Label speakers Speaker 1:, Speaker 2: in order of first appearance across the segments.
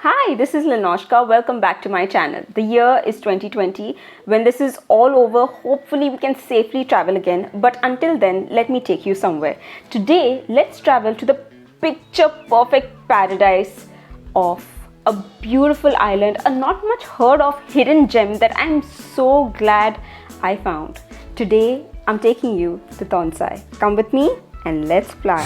Speaker 1: Hi, this is Linoshka. Welcome back to my channel. The year is 2020. When this is all over, hopefully we can safely travel again. But until then, let me take you somewhere. Today, let's travel to the picture perfect paradise of a beautiful island, a not much heard of hidden gem that I'm so glad I found. Today, I'm taking you to Tonsai. Come with me and let's fly.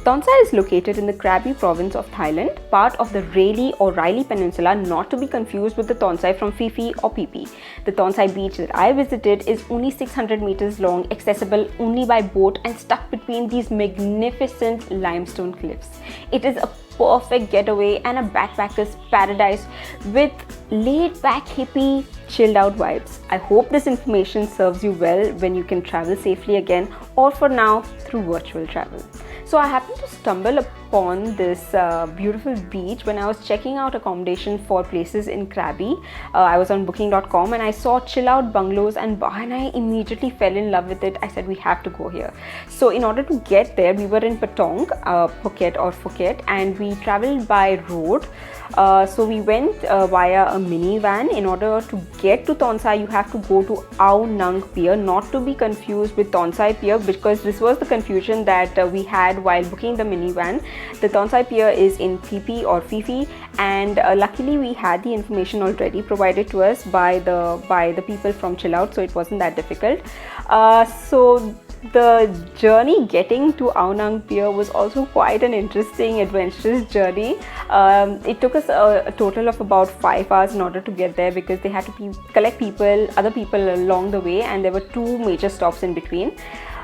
Speaker 1: Tonsai is located in the Krabi province of Thailand, part of the Railly or Riley Peninsula, not to be confused with the Tonsai from Phi Phi or Phi Phi. The Tonsai beach that I visited is only 600 meters long, accessible only by boat and stuck between these magnificent limestone cliffs. It is a perfect getaway and a backpacker's paradise with laid-back hippie chilled out vibes. I hope this information serves you well when you can travel safely again or for now through virtual travel. So I happened to stumble upon this beautiful beach when I was checking out accommodation for places in Krabi. I was on booking.com and I saw chill out bungalows and bar and I immediately fell in love with it. I said we have to go here. So in order to get there, we were in Patong, Phuket, and we traveled by road. So we went via a minivan. In order to get to Tonsai, you have to go to Ao Nang Pier, not to be confused with Tonsai Pier, because this was the confusion that we had while booking the minivan. The Tonsai Pier is in Phi Phi or Phi Phi, and luckily we had the information already provided to us by the people from Chill Out, so it wasn't that difficult. So the journey getting to Ao Nang Pier was also quite an interesting, adventurous journey. It took us a total of about 5 hours in order to get there because they had to collect other people along the way, and there were 2 major stops in between.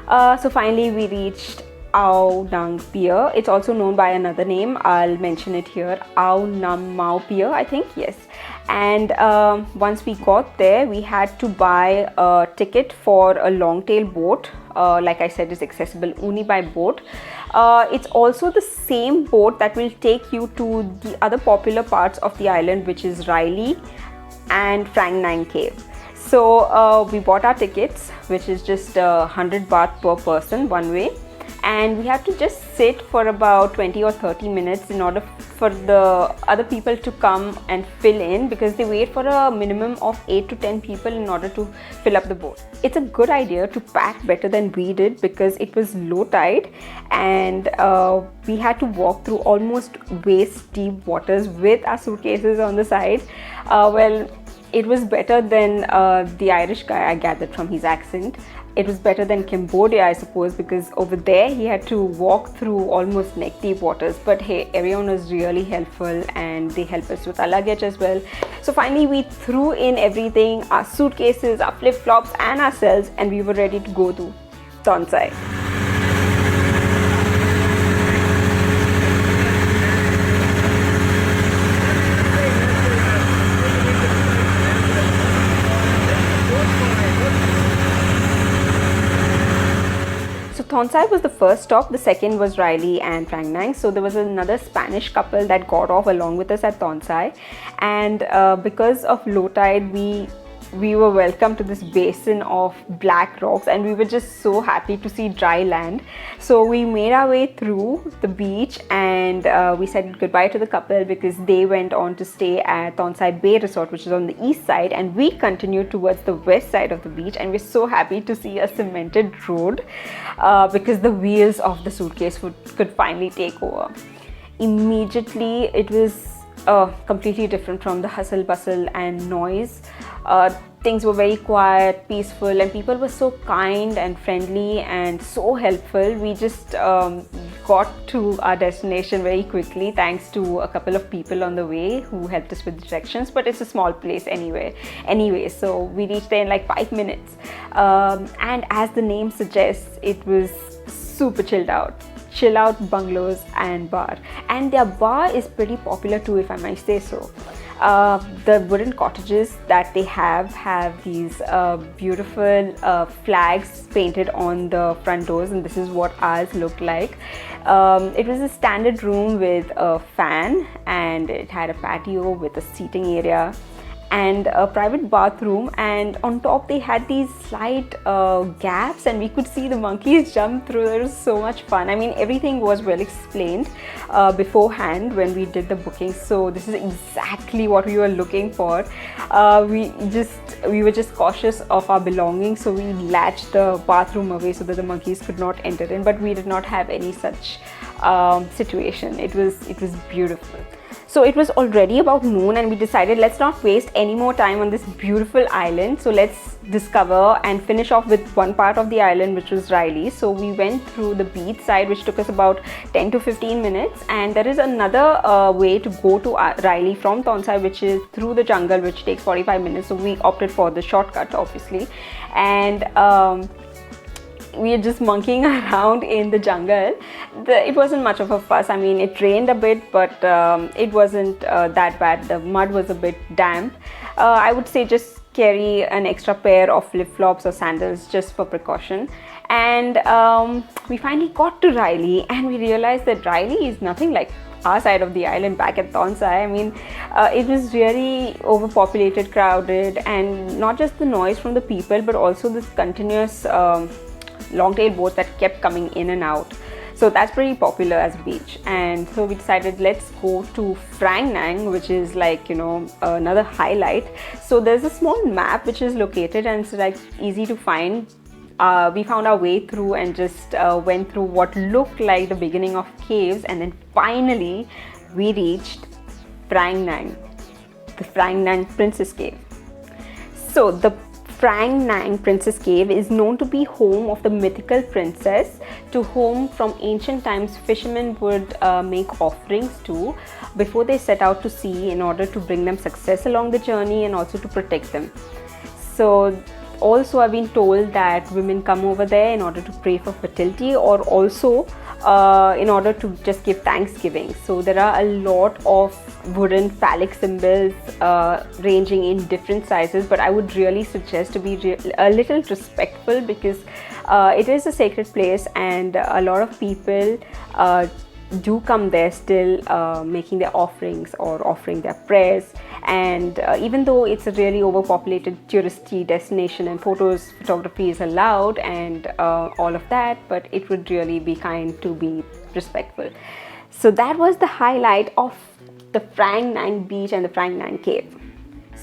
Speaker 1: So finally we reached Ao Nang Pier. It's also known by another name. I'll mention it here. Ao Nam Mao Pier, I think, yes. And once we got there, we had to buy a ticket for a long tail boat. Like I said, is accessible only by boat. It's also the same boat that will take you to the other popular parts of the island, which is Riley and Phra Nang Cave. So we bought our tickets, which is just 100 baht per person one way. And we had to just sit for about 20 or 30 minutes in order for the other people to come and fill in, because they wait for a minimum of 8 to 10 people in order to fill up the boat. It's a good idea to pack better than we did because it was low tide and we had to walk through almost waist deep waters with our suitcases on the side. Well, it was better than the Irish guy, I gathered from his accent. It was better than Cambodia, I suppose, because over there he had to walk through almost neck deep waters. But hey, everyone was really helpful and they helped us with our luggage as well. So finally we threw in everything, our suitcases, our flip-flops and ourselves, and we were ready to go to Tonsai. Tonsai was the first stop, the second was Riley and Phra Nang. So there was another Spanish couple that got off along with us at Tonsai, and because of low tide we were welcomed to this basin of black rocks and we were just so happy to see dry land. So we made our way through the beach and we said goodbye to the couple because they went on to stay at Tonsai Bay Resort, which is on the east side, and we continued towards the west side of the beach. And we're so happy to see a cemented road because the wheels of the suitcase could finally take over. Immediately it was completely different from the hustle bustle and noise. Things were very quiet, peaceful, and people were so kind and friendly and so helpful. We just got to our destination very quickly thanks to a couple of people on the way who helped us with directions, but it's a small place anyway, so we reached there in like 5 minutes. And as the name suggests, it was super chilled out. Chill out bungalows and bar, and their bar is pretty popular too, if I might say so. The wooden cottages that they have these beautiful flags painted on the front doors, and this is what ours looked like. It was a standard room with a fan and it had a patio with a seating area. and a private bathroom, and on top they had these slight gaps, and we could see the monkeys jump through. It was so much fun. I mean, everything was well explained beforehand when we did the booking, so this is exactly what we were looking for. We were just cautious of our belongings, so we latched the bathroom away so that the monkeys could not enter in, but we did not have any such situation. It was beautiful. So it was already about noon, and we decided let's not waste any more time on this beautiful island. So let's discover and finish off with one part of the island, which was Riley. So we went through the beach side, which took us about 10 to 15 minutes. And there is another way to go to Riley from Tonsai, which is through the jungle, which takes 45 minutes. So we opted for the shortcut, obviously. And we are just monkeying around in the jungle. It wasn't much of a fuss. I mean, it rained a bit, but it wasn't that bad. The mud was a bit damp. I would say just carry an extra pair of flip-flops or sandals just for precaution. And we finally got to Riley, and we realized that Riley is nothing like our side of the island back at Tonsai. I mean, it was really overpopulated, crowded, and not just the noise from the people, but also this continuous long-tail boats that kept coming in and out. So that's pretty popular as a beach. And so we decided let's go to Phra Nang, which is like, you know, another highlight. So there's a small map which is located, and it's like easy to find. We found our way through and just went through what looked like the beginning of caves, and then finally we reached Phra Nang, the Phra Nang Princess Cave. So the Phra Nang Princess Cave is known to be home of the mythical princess, to whom from ancient times fishermen would make offerings to before they set out to sea, in order to bring them success along the journey and also to protect them. So also I've been told that women come over there in order to pray for fertility, or also in order to just give thanksgiving. So there are a lot of wooden phallic symbols ranging in different sizes, but I would really suggest to be a little respectful, because it is a sacred place, and a lot of people do come there still making their offerings or offering their prayers. And even though it's a really overpopulated touristy destination and photography is allowed and all of that, but it would really be kind to be respectful. So that was the highlight of the Phra Nang beach and the Phra Nang cave.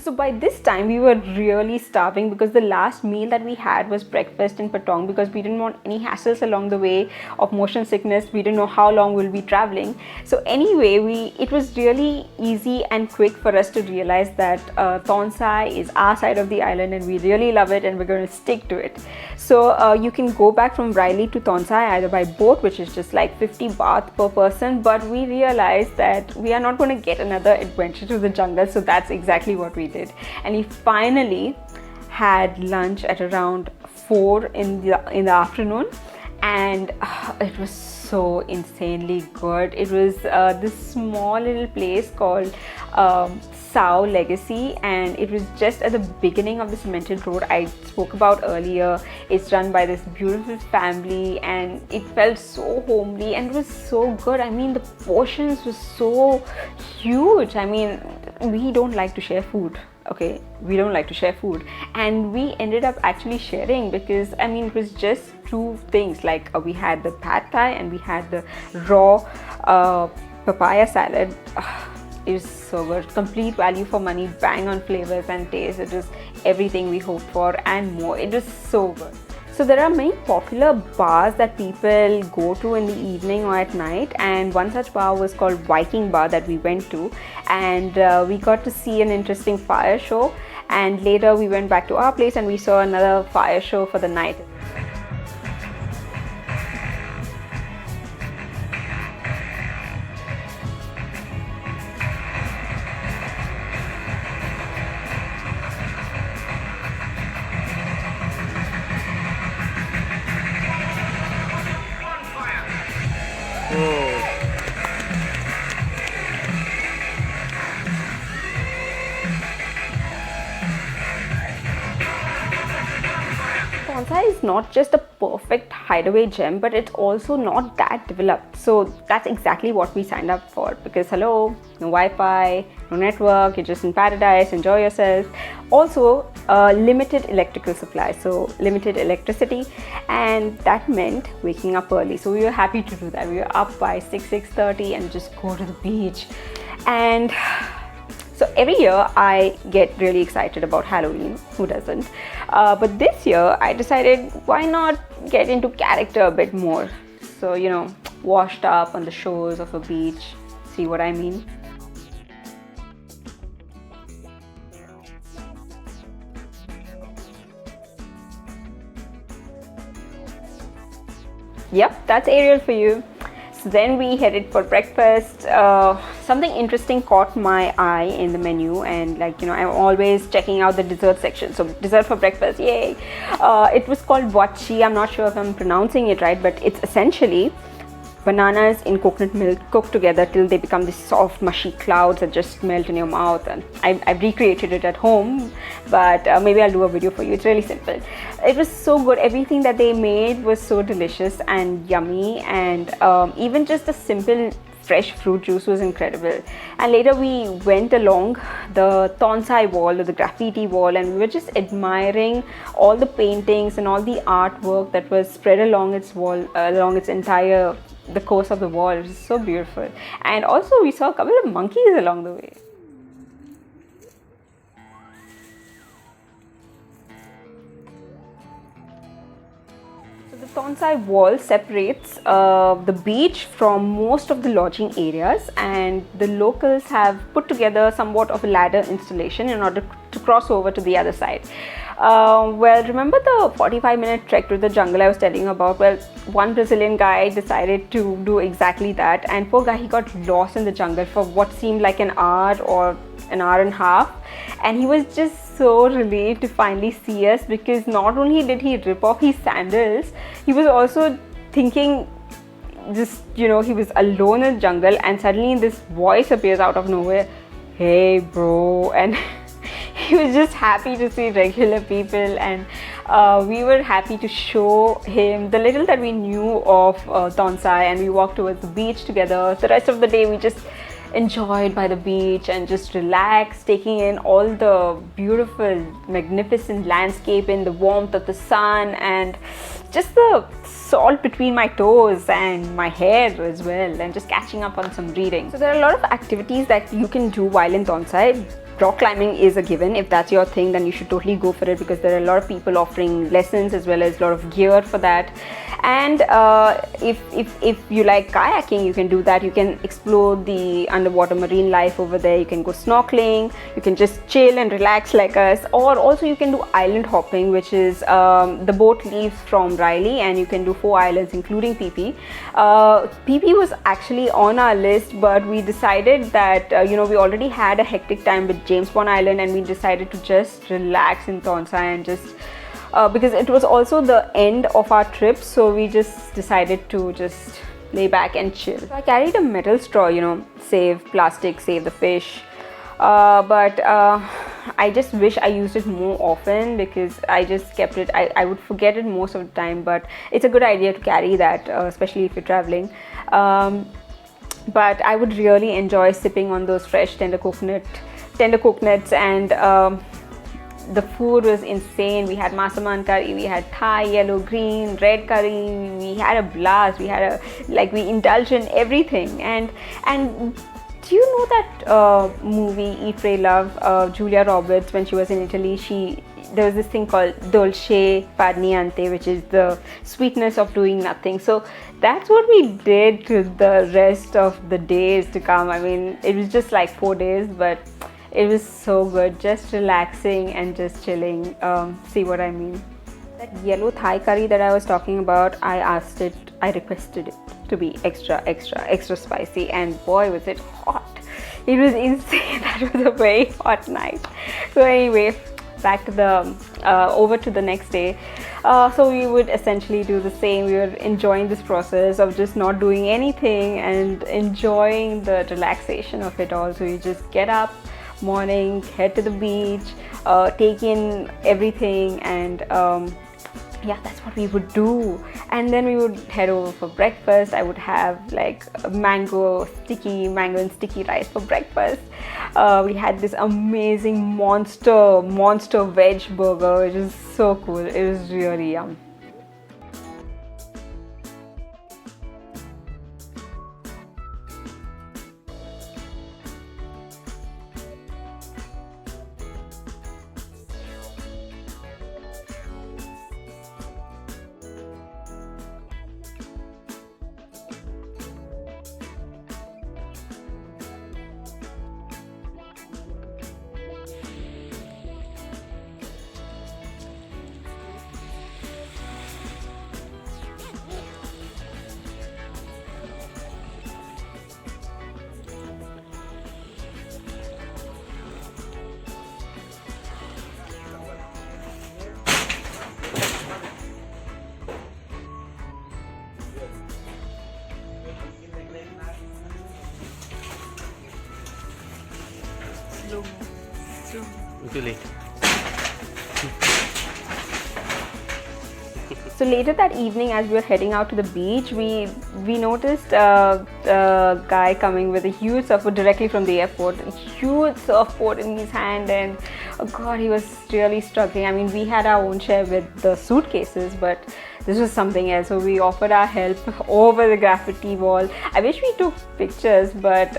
Speaker 1: So by this time we were really starving, because the last meal that we had was breakfast in Patong, because we didn't want any hassles along the way of motion sickness. We didn't know how long we'll be traveling. So anyway, it was really easy and quick for us to realize that Tonsai is our side of the island, and we really love it, and we're going to stick to it. So you can go back from Riley to Tonsai either by boat, which is just like 50 baht per person, but we realized that we are not going to get another adventure to the jungle, so that's exactly what we did. And we finally had lunch at around 4 in the afternoon, and it was so insanely good. It was this small little place called Sao Legacy, and it was just at the beginning of the cemented road I spoke about earlier. It's run by this beautiful family, and it felt so homely, and it was so good. I mean, the portions were so huge. I mean, we don't like to share food. Okay, we don't like to share food, and we ended up actually sharing, because I mean, it was just two things. Like we had the pad thai and we had the raw papaya salad. It was so good. Complete value for money, bang on flavors and taste. It was everything we hoped for and more. It was so good. So there are many popular bars that people go to in the evening or at night, and one such bar was called Viking Bar that we went to, and we got to see an interesting fire show, and later we went back to our place and we saw another fire show for the night. Tonsai is not just a perfect hideaway gem, but it's also not that developed. So that's exactly what we signed up for, because hello, no Wi-Fi, no network, you're just in paradise, enjoy yourself. Also, limited electrical supply, so limited electricity, and that meant waking up early. So we were happy to do that. We were up by 6:30 and just go to the beach. And so every year I get really excited about Halloween, who doesn't? But this year I decided, why not get into character a bit more? So, you know, washed up on the shores of a beach, see what I mean? Yep, that's Ariel for you. So then we headed for breakfast. Something interesting caught my eye in the menu, and like, you know, I'm always checking out the dessert section. So dessert for breakfast, yay! It was called Wachi. I'm not sure if I'm pronouncing it right, but it's essentially bananas in coconut milk cooked together till they become these soft mushy clouds that just melt in your mouth. And I've recreated it at home, but maybe I'll do a video for you. It's really simple. It was so good. Everything that they made was so delicious and yummy, and even just the simple fresh fruit juice was incredible. And later we went along the Tonsai wall, or the graffiti wall, and we were just admiring all the paintings and all the artwork that was spread along its wall, along its entire the course of the wall. It was so beautiful. And also we saw a couple of monkeys along the way. So the Tonsai wall separates the beach from most of the lodging areas, and the locals have put together somewhat of a ladder installation in order to cross over to the other side. Well, remember the 45-minute trek through the jungle I was telling you about? Well, one Brazilian guy decided to do exactly that, and poor guy, he got lost in the jungle for what seemed like an hour or an hour and a half, and he was just so relieved to finally see us, because not only did he rip off his sandals, he was also thinking, just, you know, he was alone in the jungle, and suddenly this voice appears out of nowhere, "Hey bro," and he was just happy to see regular people. And we were happy to show him the little that we knew of Tonsai, and we walked towards the beach together. The rest of the day we just enjoyed by the beach and just relaxed, taking in all the beautiful, magnificent landscape in the warmth of the sun, and just the salt between my toes and my hair as well, and just catching up on some reading. So there are a lot of activities that you can do while in Tonsai. Rock climbing is a given. If that's your thing, then you should totally go for it, because there are a lot of people offering lessons as well as a lot of gear for that. And if you like kayaking, you can do that. You can explore the underwater marine life over there. You can go snorkeling, you can just chill and relax like us, or also you can do island hopping, which is the boat leaves from Riley and you can do 4 islands including PP. PP was actually on our list, but we decided that you know, we already had a hectic time with James Bond Island, and we decided to just relax in Tonsai and just because it was also the end of our trip, so we just decided to just lay back and chill. So I carried a metal straw, you know, save plastic, save the fish, but I just wish I used it more often, because I just kept it, I would forget it most of the time, but it's a good idea to carry that, especially if you're traveling. But I would really enjoy sipping on those fresh tender coconuts, and the food was insane. We had masaman curry, we had Thai, yellow, green, red curry. We had a blast. We had we indulged in everything. And do you know that movie Eat, Pray, Love? Julia Roberts, when she was in Italy, there was this thing called dolce far niente, which is the sweetness of doing nothing. So that's what we did to the rest of the days to come. I mean, it was just like 4 days, but it was so good, just relaxing and just chilling. See what I mean? That yellow Thai curry that I was talking about, I requested it to be extra spicy, and boy was it hot. It was insane. That was a very hot night. So anyway, back to the over to the next day. So we would essentially do the same. We were enjoying this process of just not doing anything and enjoying the relaxation of it all. So you just get up morning, head to the beach, take in everything, and yeah, that's what we would do. And then we would head over for breakfast. I would have like mango and sticky rice for breakfast. We had this amazing monster veg burger, which is so cool. It was really yum.
Speaker 2: Really?
Speaker 1: So later that evening, as we were heading out to the beach, we noticed a guy coming with a huge surfboard directly from the airport, a huge surfboard in his hand, and oh god, he was really struggling. I mean, we had our own share with the suitcases, but this was something else. So we offered our help over the graffiti wall. I wish we took pictures, but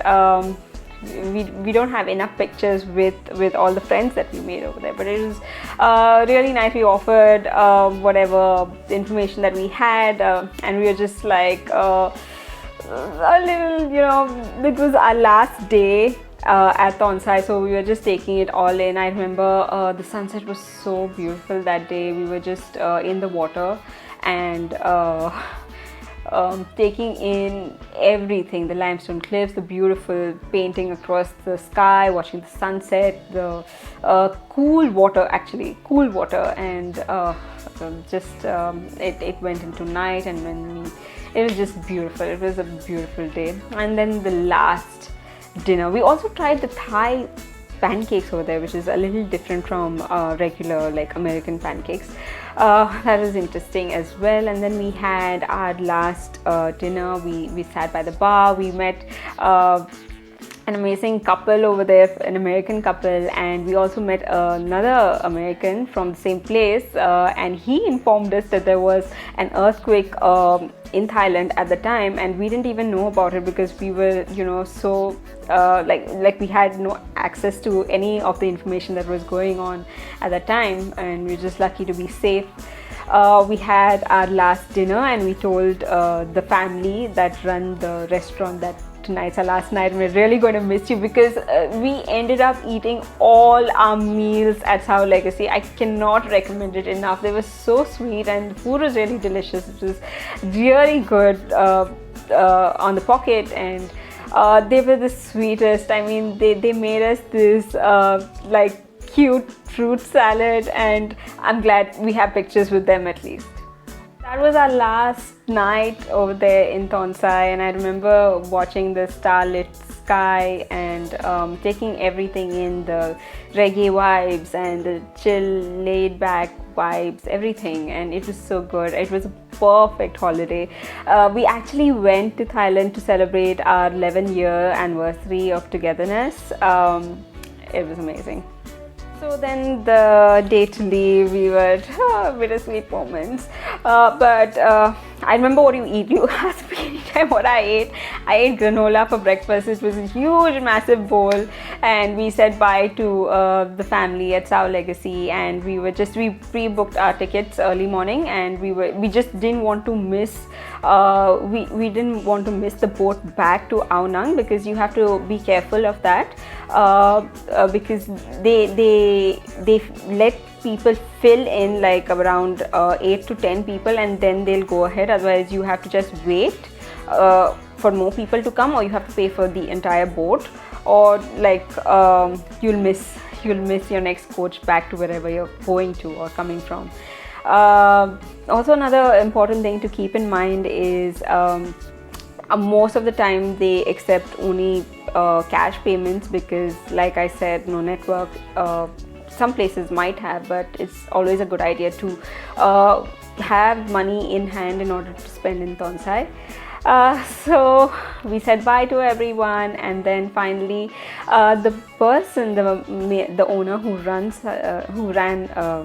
Speaker 1: we don't have enough pictures with all the friends that we made over there, but it was really nice. We offered whatever information that we had, and we were just like a little, it was our last day at Tonsai, so we were just taking it all in. I remember the sunset was so beautiful that day. We were just in the water and taking in everything, the limestone cliffs, the beautiful painting across the sky, watching the sunset, the cool water, and it went into night, and it was just beautiful. It was a beautiful day. And then the last dinner, we also tried the Thai pancakes over there, which is a little different from regular like American pancakes. That was interesting as well. And then we had our last dinner. We sat by the bar. We met an amazing couple over there, an American couple, and we also met another American from the same place, and he informed us that there was an earthquake in Thailand at the time, and we didn't even know about it because we were so like we had no access to any of the information that was going on at that time, and we were just lucky to be safe. We had our last dinner, and we told the family that run the restaurant that tonight's our last night and we're really going to miss you, because we ended up eating all our meals at Sao Legacy. I cannot recommend it enough. They were so sweet and the food was really delicious. It was really good on the pocket, and they were the sweetest. I mean, they made us this like cute fruit salad, and I'm glad we have pictures with them at least. That was our last night over there in Tonsai, and I remember watching the starlit sky and taking everything in, the reggae vibes and the chill, laid back vibes, everything, and it was so good. It was a perfect holiday. We actually went to Thailand to celebrate our 11-year anniversary of togetherness. It was amazing. So then the day to leave, we were bittersweet moments. But I remember what you eat. You asked me anytime what I ate. I ate granola for breakfast. It was a huge, massive bowl. And we said bye to the family at Sao Legacy. And we pre-booked our tickets early morning. And we just didn't want to miss, we didn't want to miss the boat back to Ao Nang, because you have to be careful of that. Because they let people fill in like around 8 to 10 people, and then they'll go ahead. Otherwise you have to just wait for more people to come, or you have to pay for the entire boat, or like you'll miss your next coach back to wherever you're going to or coming from. Also, another important thing to keep in mind is most of the time they accept only cash payments, because like I said, no network. Some places might have, but it's always a good idea to have money in hand in order to spend in Tonsai. So we said bye to everyone, and then finally the person, the owner who ran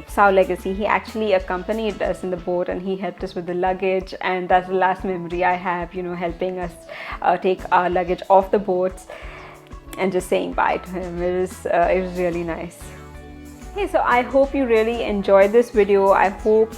Speaker 1: Sao Legacy, he actually accompanied us in the boat and he helped us with the luggage, and that's the last memory I have, you know, helping us take our luggage off the boats and just saying bye to him. It was really nice. Okay, so I hope you really enjoyed this video. I hope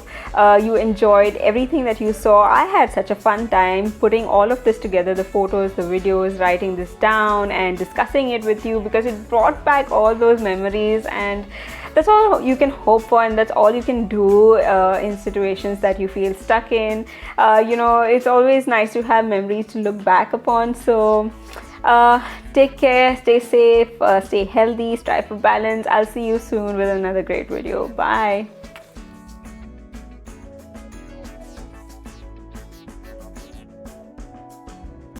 Speaker 1: you enjoyed everything that you saw. I had such a fun time putting all of this together, the photos, the videos, writing this down and discussing it with you, because it brought back all those memories, and that's all you can hope for, and that's all you can do in situations that you feel stuck in. You know, it's always nice to have memories to look back upon. So take care, stay safe, stay healthy, strive for balance. I'll see you soon with another great video. Bye.